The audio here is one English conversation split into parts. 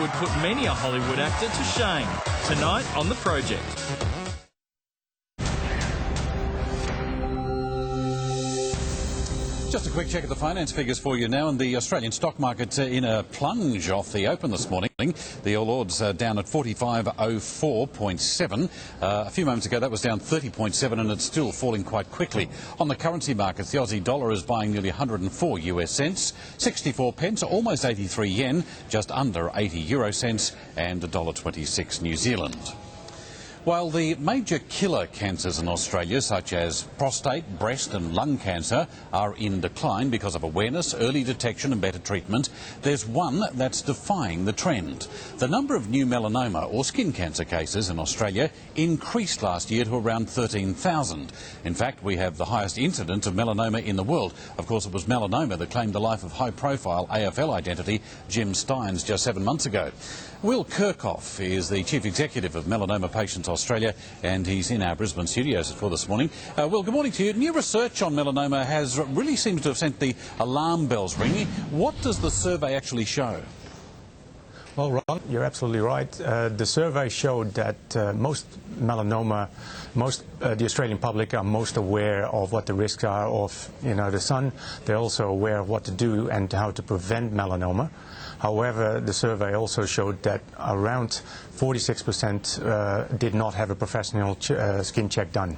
would put many a Hollywood actor to shame. Tonight on The Project. Just a quick check of the finance figures for you now, and the Australian stock market in a plunge off the open this morning. The All Ords down at 4504.7. A few moments ago that was down 30.7, and it's still falling quite quickly. On the currency markets, the Aussie dollar is buying nearly 104 US cents, 64 pence, almost 83 yen, just under 80 euro cents, and $1.26 New Zealand. While the major killer cancers in Australia, such as prostate, breast and lung cancer, are in decline because of awareness, early detection and better treatment, there's one that's defying the trend. The number of new melanoma or skin cancer cases in Australia increased last year to around 13,000. In fact, we have the highest incidence of melanoma in the world. Of course, it was melanoma that claimed the life of high-profile AFL identity Jim Stynes just 7 months ago. Will Kirchhoff is the Chief Executive of Melanoma Patients Australia, and he's in our Brisbane studios for this morning. Will, good morning to you. New research on melanoma has really seemed to have sent the alarm bells ringing. What does the survey actually show? Well, Ron, you're absolutely right. The survey showed that most melanoma, the Australian public are most aware of what the risks are of, the sun. They're also aware of what to do and how to prevent melanoma. However, the survey also showed that around 46% did not have a professional skin check done.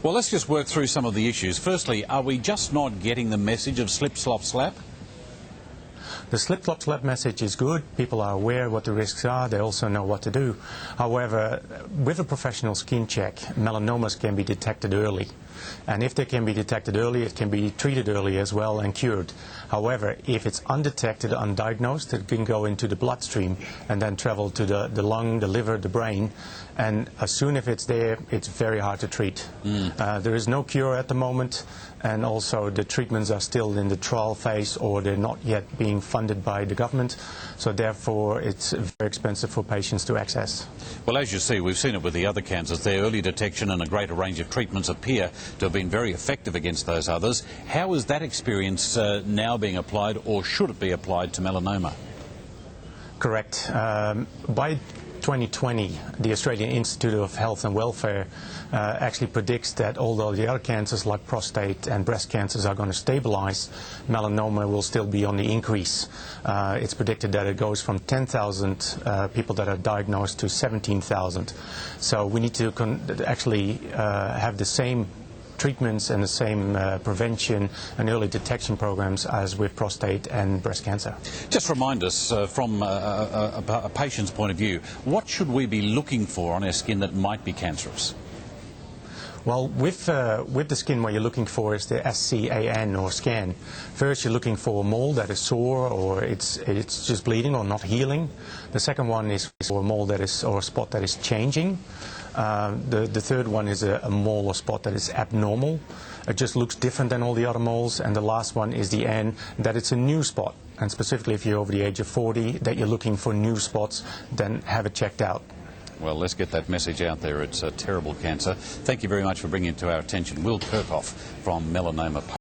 Well, let's just work through some of the issues. Firstly, are we just not getting the message of slip, slop, slap? The slip, slop, slap message is good. People are aware what the risks are. They also know what to do. However, with a professional skin check, melanomas can be detected early. And if they can be detected early, it can be treated early as well and cured. However, if it's undetected, undiagnosed, it can go into the bloodstream and then travel to the lung, the liver, the brain. And as soon as it's there, it's very hard to treat. There is no cure at the moment, and also the treatments are still in the trial phase, or they're not yet being funded by the government. So therefore, it's very expensive for patients to access. Well, as you see, we've seen it with the other cancers. Their early detection and a greater range of treatments appear to have been very effective against those others. How is that experience now being applied, or should it be applied to melanoma? Correct. By 2020, the Australian Institute of Health and Welfare actually predicts that although the other cancers like prostate and breast cancers are going to stabilize, melanoma will still be on the increase. It's predicted that it goes from 10,000 people that are diagnosed to 17,000. So we need to actually have the same treatments and the same prevention and early detection programs as with prostate and breast cancer. Just remind us, from a patient's point of view, what should we be looking for on our skin that might be cancerous? Well, with the skin, what you're looking for is the SCAN or scan. First, you're looking for a mole that is sore, or it's just bleeding or not healing. The second one is for a mole that is, or a spot that is changing. The third one is a mole or spot that is abnormal. It just looks different than all the other moles. And the last one is the N, that it's a new spot. And specifically, if you're over the age of 40, that you're looking for new spots, then have it checked out. Well, let's get that message out there. It's a terrible cancer. Thank you very much for bringing it to our attention. Will Kirchhoff from Melanoma